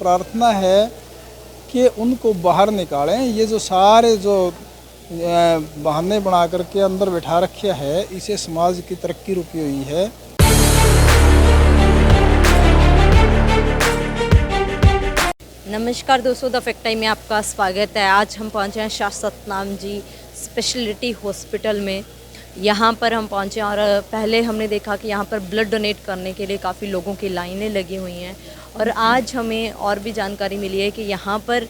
प्रार्थना है कि उनको बाहर निकालें। ये जो सारे जो बहाने बना करके अंदर बैठा रखा है, इसे समाज की तरक्की रुकी हुई है। नमस्कार दोस्तों, द फैक्ट टाइम में आपका स्वागत है। आज हम पहुंचे हैं शाह सतनाम जी स्पेशलिटी हॉस्पिटल में। यहाँ पर हम पहुंचे और पहले हमने देखा कि यहाँ पर ब्लड डोनेट करने के लिए काफ़ी लोगों की लाइनें लगी हुई हैं, और आज हमें और भी जानकारी मिली है कि यहाँ पर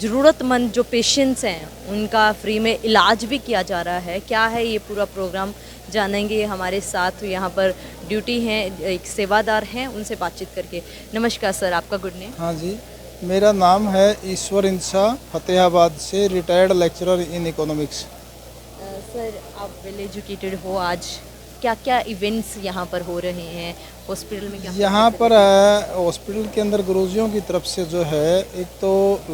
ज़रूरतमंद जो पेशेंट्स हैं उनका फ्री में इलाज भी किया जा रहा है। क्या है ये पूरा प्रोग्राम जानेंगे। हमारे साथ यहाँ पर ड्यूटी हैं, एक सेवादार हैं, उनसे बातचीत करके। नमस्कार सर, आपका गुड नेम? हाँ जी, मेरा नाम है ईश्वर इंसा, फतेहाबाद से, retired lecturer in economics. Sir, आप वेल एजुकेटेड हो। आज क्या क्या इवेंट्स यहाँ पर हो रहे हैं हॉस्पिटल में? क्या यहाँ पर हॉस्पिटल के अंदर गुरुजियों की तरफ से जो है, एक तो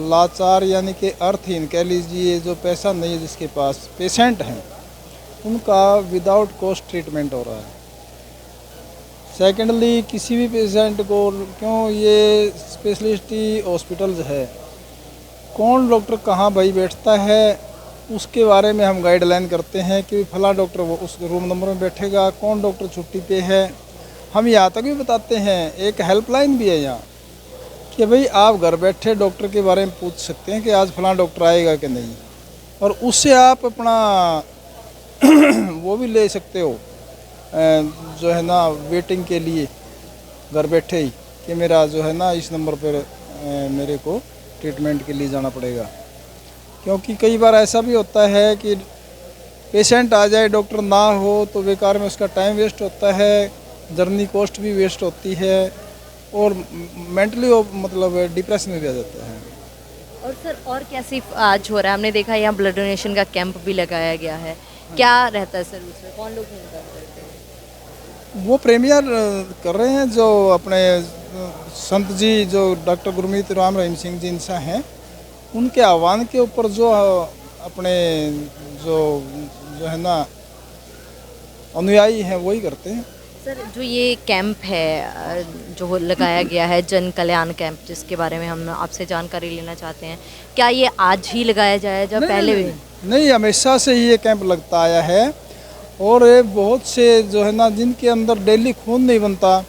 लाचार यानी कि अर्थहीन कह लीजिए, जो पैसा नहीं है जिसके पास पेशेंट हैं, उनका विदाउट कॉस्ट ट्रीटमेंट हो रहा है। सेकेंडली, किसी भी पेशेंट को, क्यों ये स्पेशलिटी हॉस्पिटल है, कौन डॉक्टर कहाँ भाई बैठता है उसके बारे में हम गाइडलाइन करते हैं कि फला डॉक्टर वो उस रूम नंबर में बैठेगा, कौन डॉक्टर छुट्टी पे है। हम यहाँ तक भी बताते हैं, एक हेल्पलाइन भी है यहाँ कि भाई आप घर बैठे डॉक्टर के बारे में पूछ सकते हैं कि आज फला डॉक्टर आएगा कि नहीं, और उससे आप अपना वो भी ले सकते हो जो है ना, वेटिंग के लिए घर बैठे ही, कि मेरा जो है ना इस नंबर पर मेरे को ट्रीटमेंट के लिए जाना पड़ेगा। क्योंकि कई बार ऐसा भी होता है कि पेशेंट आ जाए, डॉक्टर ना हो, तो बेकार में उसका टाइम वेस्ट होता है, जर्नी कॉस्ट भी वेस्ट होती है, और मेंटली वो मतलब डिप्रेशन में भी आ जाता है। और सर, और कैसी आज हो रहा है? हमने देखा यहाँ ब्लड डोनेशन का कैंप भी लगाया गया है। क्या रहता है सर उसमें? कौन लोग खून करते हैं? वो प्रीमियर कर रहे हैं जो अपने संत जी, जो डॉक्टर गुरमीत राम रहीम सिंह जी इंसा हैं, उनके आह्वान के ऊपर जो अपने जो जो है ना अनुयायी हैं वही करते हैं। सर, जो ये कैंप है जो लगाया गया है, जन कल्याण कैंप, जिसके बारे में हम आपसे जानकारी लेना चाहते हैं, क्या ये आज ही लगाया जाए या पहले भी? नहीं, हमेशा से ही ये कैंप लगता आया है, और ये बहुत से जो है ना जिनके अंदर डेली खून नहीं बनता,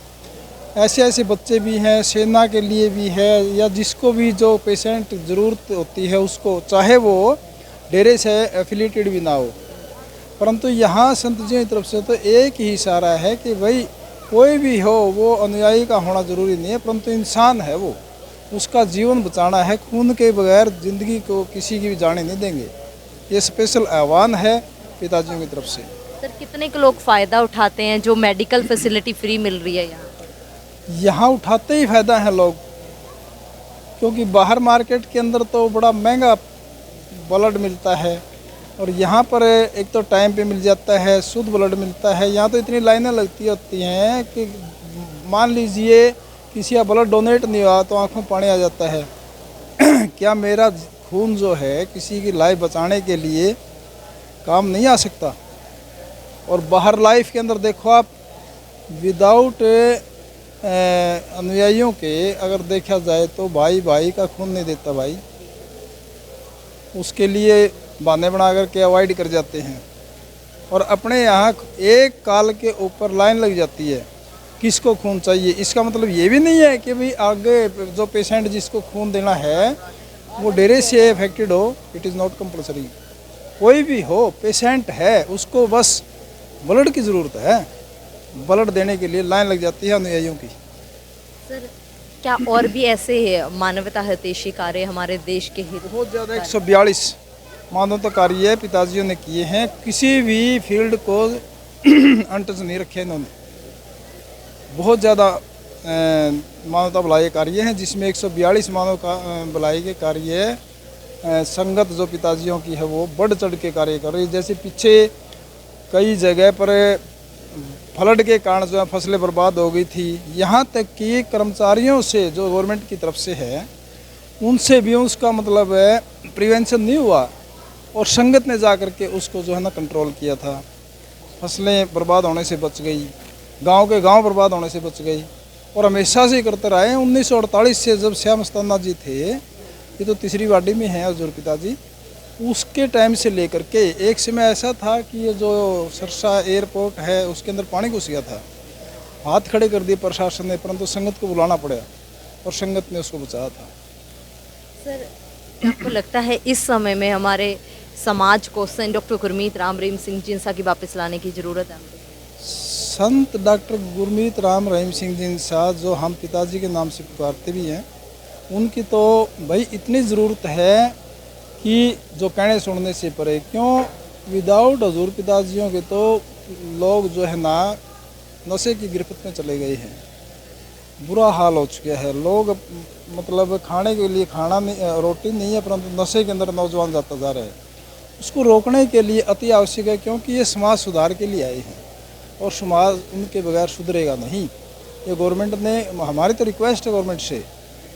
ऐसे ऐसे बच्चे भी हैं, सेना के लिए भी है, या जिसको भी जो पेशेंट ज़रूरत होती है उसको, चाहे वो डेरे से एफिलिएटेड भी ना हो, परंतु यहाँ संत जी की तरफ से तो एक ही इशारा है कि भाई कोई भी हो, वो अनुयायी का होना ज़रूरी नहीं है, परंतु इंसान है वो, उसका जीवन बचाना है। खून के बगैर ज़िंदगी को किसी की भी जाने नहीं देंगे। ये स्पेशल आह्वान है पिताजियों की तरफ से। सर, कितने के लोग फ़ायदा उठाते हैं जो मेडिकल फैसिलिटी फ्री मिल रही है यहाँ? यहाँ उठाते ही फ़ायदा है लोग, क्योंकि बाहर मार्केट के अंदर तो बड़ा महंगा ब्लड मिलता है, और यहाँ पर एक तो टाइम पे मिल जाता है, शुद्ध ब्लड मिलता है। यहाँ तो इतनी लाइनें लगती होती हैं कि मान लीजिए किसी का ब्लड डोनेट नहीं हुआ तो आंखों में पानी आ जाता है। क्या मेरा खून जो है किसी की लाइफ बचाने के लिए काम नहीं आ सकता? और बाहर लाइफ के अंदर देखो आप, विदाउट अनुयायियों के अगर देखा जाए तो भाई भाई का खून नहीं देता भाई, उसके लिए बहाने बना करके अवॉइड कर जाते हैं, और अपने यहाँ एक काल के ऊपर लाइन लग जाती है किसको खून चाहिए। इसका मतलब ये भी नहीं है कि भाई आगे जो पेशेंट जिसको खून देना है वो डेरे से अफेक्टेड हो, इट इज़ नॉट कंपल्सरी। कोई भी हो, पेशेंट है, उसको बस ब्लड की ज़रूरत है, ब्लड देने के लिए लाइन लग जाती है अनुयायियों की। सर, क्या और भी ऐसे मानवता हितैषी कार्य हमारे देश के हित? बहुत ज़्यादा 142 मानवता कार्य पिताजियों ने किए हैं, किसी भी फील्ड को अनटच नहीं रखे इन्होंने। बहुत ज़्यादा मानवता भलाई कार्य हैं, जिसमें 142 मानव भलाई के कार्य संगत जो पिताजियों की है वो बढ़ चढ़ के कार्य कर रही है। जैसे पीछे कई जगह पर फ्लड के कारण जो है फसलें बर्बाद हो गई थी, यहाँ तक कि कर्मचारियों से जो गवर्नमेंट की तरफ से है उनसे भी उसका मतलब है प्रिवेंशन नहीं हुआ, और संगत ने जा कर के उसको जो है ना कंट्रोल किया था। फसलें बर्बाद होने से बच गई, गांव के गांव बर्बाद होने से बच गई। और हमेशा से ही करते रहे हैं। 1948 से जब श्याम अस्थाना जी थे, ये तो तीसरी वार्डी में हैं हजूर पिताजी, उसके टाइम से लेकर के एक समय ऐसा था कि ये जो सरसा एयरपोर्ट है उसके अंदर पानी घुस गया था। हाथ खड़े कर दिए प्रशासन ने, परंतु संगत को बुलाना पड़ा और संगत ने उसको बचाया था। सर, क्या आपको लगता है इस समय में हमारे समाज को संत डॉक्टर गुरमीत राम रहीम सिंह जिनसा की वापस लाने की ज़रूरत है? संत डॉक्टर गुरमीत राम रहीम सिंह जिनसा, जो हम पिताजी के नाम से पुकारते भी हैं, उनकी तो भाई इतनी ज़रूरत है कि जो कहने सुनने से परे। क्यों, विदाउट हजूर पिताजियों के तो लोग जो है ना नशे की गिरफ्त में चले गए हैं। बुरा हाल हो चुका है। लोग मतलब खाने के लिए खाना नहीं, रोटी नहीं है, परंतु नशे के अंदर नौजवान जाता जा रहा है। उसको रोकने के लिए अति आवश्यक है, क्योंकि ये समाज सुधार के लिए आए हैं और समाज उनके बगैर सुधरेगा नहीं। ये गवर्नमेंट ने, हमारी तो रिक्वेस्ट है गवर्नमेंट से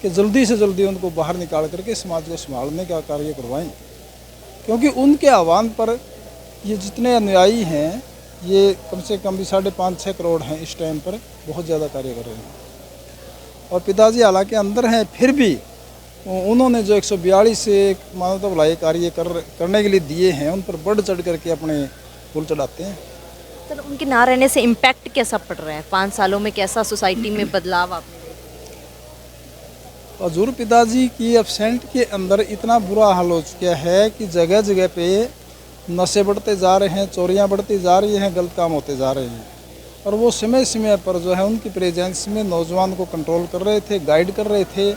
कि जल्दी से जल्दी उनको बाहर निकाल करके समाज को संभालने का कार्य करवाएं, क्योंकि उनके आह्वान पर ये जितने अनुयायी हैं, ये कम से कम भी 5.5-6 करोड़ हैं इस टाइम पर, बहुत ज़्यादा कार्य कर रहे हैं। और पिताजी हालांकि अंदर हैं, फिर भी उन्होंने जो 142 से मानवता भलाई कार्य करने के लिए दिए हैं, उन पर बढ़ चढ़ करके अपने फूल चढ़ाते हैं। सर, उनके ना रहने से इम्पैक्ट कैसा पड़ रहा है? 5 सालों में कैसा सोसाइटी में बदलाव आपने देखा? हजूर पिताजी की एब्सेंट के अंदर इतना बुरा हाल हो चुका है कि जगह जगह पे नशे बढ़ते जा रहे हैं, चोरियां बढ़ती जा रही हैं, गलत काम होते जा रहे हैं। और वो समय समय पर जो है उनकी प्रेजेंस में नौजवान को कंट्रोल कर रहे थे, गाइड कर रहे थे,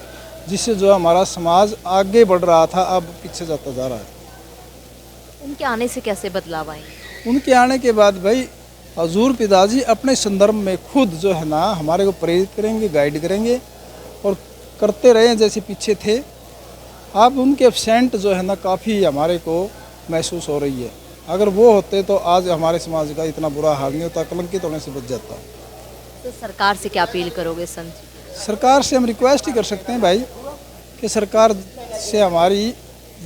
जिससे जो हमारा समाज आगे बढ़ रहा था, अब पीछे जाता जा रहा है। उनके आने से कैसे बदलाव आएंगे? उनके आने के बाद भाई हजूर पिताजी अपने संदर्भ में खुद जो है ना हमारे को प्रेरित करेंगे, गाइड करेंगे और करते रहे जैसे पीछे थे। अब उनके एब्सेंट जो है ना काफ़ी हमारे को महसूस हो रही है। अगर वो होते तो आज हमारे समाज का इतना बुरा हाल नहीं होता, कलंकित होने से बच जाता। तो सरकार से क्या अपील करोगे संत जी? सरकार से हम रिक्वेस्ट ही कर सकते हैं भाई कि सरकार से हमारी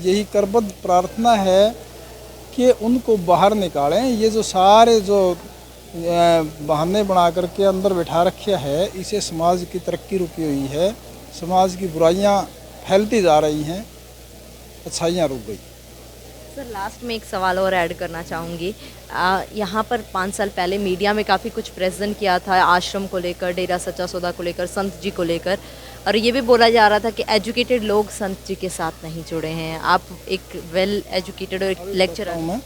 यही करबद्ध प्रार्थना है कि उनको बाहर निकालें। ये जो सारे जो बहाने बना करके अंदर बैठा रखा है, इसे समाज की तरक्की रुकी हुई है, समाज की बुराइयां फैलती जा रही हैं, अच्छाइयां रुक गई। सर, लास्ट में एक सवाल और ऐड करना चाहूँगी। यहाँ पर 5 साल पहले मीडिया में काफ़ी कुछ प्रेजेंट किया था आश्रम को लेकर, डेरा सच्चा सौदा को लेकर, संत जी को लेकर, और ये भी बोला जा रहा था कि एजुकेटेड लोग संत जी के साथ नहीं जुड़े हैं। आप एक वेल एजुकेटेड और एक लेक्चरर मैं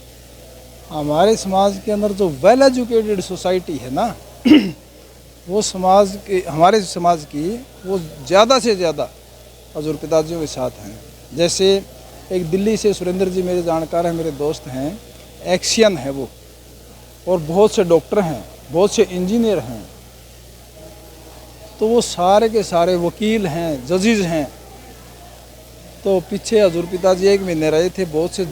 हमारे समाज के अंदर जो वेल एजुकेटेड सोसाइटी है ना वो समाज के, हमारे समाज की, वो ज़्यादा से ज़्यादा हजूर पिताजियों के साथ हैं। जैसे एक दिल्ली से सुरेंद्र जी मेरे जानकार हैं, मेरे दोस्त हैं, एक्सियन है वो, और बहुत से डॉक्टर हैं, बहुत से इंजीनियर हैं, तो वो सारे के सारे वकील हैं, जजेस हैं। तो पीछे हजूर पिताजी 1 महीने रहे थे, बहुत से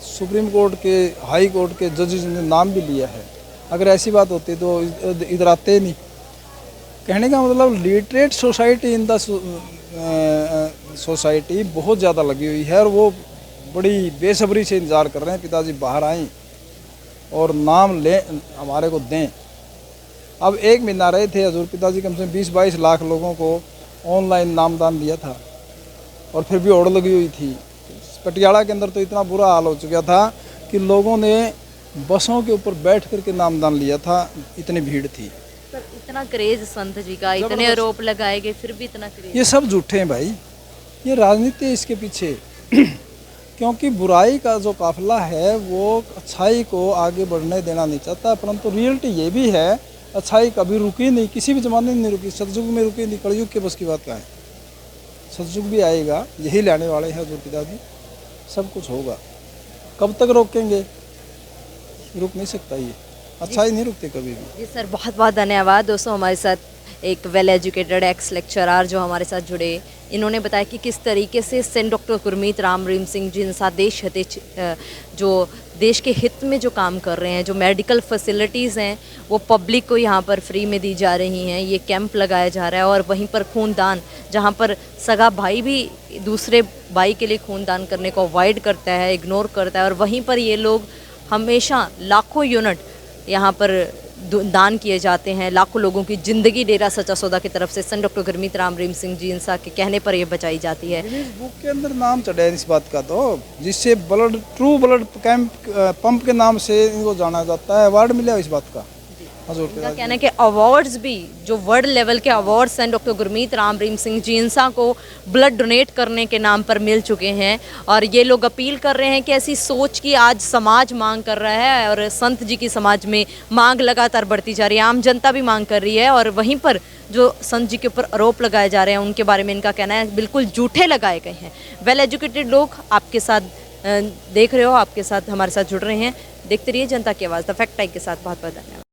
सुप्रीम कोर्ट के, हाई कोर्ट के जजेस ने नाम भी लिया है। अगर ऐसी बात होती तो इधर आते नहीं। कहने का मतलब literate society in the society बहुत ज़्यादा लगी हुई है, और वो बड़ी बेसब्री से इंतज़ार कर रहे हैं पिताजी बाहर आएँ और नाम लें, हमारे को दें। अब 1 महीना रहे थे, हजूर पिताजी कम से कम 20-22 लाख लोगों को ऑनलाइन नामदान दिया था, और फिर भी होड़ लगी हुई थी। पटियाला के अंदर तो इतना बुरा हाल हो चुका था कि लोगों ने बसों के ऊपर बैठ करके नामदान लिया था, इतनी भीड़ थी। सर, इतना क्रेज संत जी का, इतने आरोप लगाए गए, फिर भी इतना क्रेज। ये सब झूठे हैं भाई, ये राजनीति है इसके पीछे क्योंकि बुराई का जो काफिला है वो अच्छाई को आगे बढ़ने देना नहीं चाहता, परंतु रियलिटी ये भी है अच्छाई कभी रुकी नहीं, किसी भी ज़माने में नहीं रुकी, सतयुग में रुकी नहीं, कलयुग के बस की बात कहाँ है। सतयुग भी आएगा, यही लाने वाले हैं हजूर पिताजी, सब कुछ होगा। कब तक रोकेंगे? रुक नहीं सकता, ये अच्छाई नहीं रुकती कभी भी। जी सर, बहुत बहुत धन्यवाद। दोस्तों, हमारे साथ एक वेल एजुकेटेड एक्स लेक्चरर जो हमारे साथ जुड़े, इन्होंने बताया कि किस तरीके से सेंट डॉक्टर गुरमीत राम रहीम सिंह जिनसा देश हित, जो देश के हित में जो काम कर रहे हैं, जो मेडिकल फैसिलिटीज़ हैं वो पब्लिक को यहाँ पर फ्री में दी जा रही हैं। ये कैंप लगाया जा रहा है, और वहीं पर खूनदान, जहाँ पर सगा भाई भी दूसरे भाई के लिए खूनदान करने को अवॉइड करता है, इग्नोर करता है, और वहीं पर ये लोग हमेशा लाखों यूनिट यहाँ पर दान किए जाते हैं, लाखों लोगों की ज़िंदगी डेरा सच्चा सौदा की तरफ से संत डॉक्टर गुरमीत राम रहीम सिंह जी इंसा के कहने पर ये बचाई जाती है। गिनीज बुक के अंदर नाम चढ़ा है इस बात का, तो जिससे blood true blood camp pump के नाम से इनको जाना जाता है, अवार्ड मिला है इस बात का हजूर इनका के। कहना है कि अवार्ड्स भी जो वर्ल्ड लेवल के अवार्ड्स हैं डॉक्टर गुरमीत राम रहीम सिंह जी इंसा को ब्लड डोनेट करने के नाम पर मिल चुके हैं, और ये लोग अपील कर रहे हैं कि ऐसी सोच की आज समाज मांग कर रहा है, और संत जी की समाज में मांग लगातार बढ़ती जा रही है, आम जनता भी मांग कर रही है, और वहीं पर जो संत जी के ऊपर आरोप लगाए जा रहे हैं उनके बारे में इनका कहना है बिल्कुल झूठे लगाए गए हैं। वेल एजुकेटेड लोग आपके साथ देख रहे हो, आपके साथ हमारे साथ जुड़ रहे हैं। देखते रहिए जनता की आवाज़ द फैक्ट टाइम के साथ। बहुत बहुत धन्यवाद।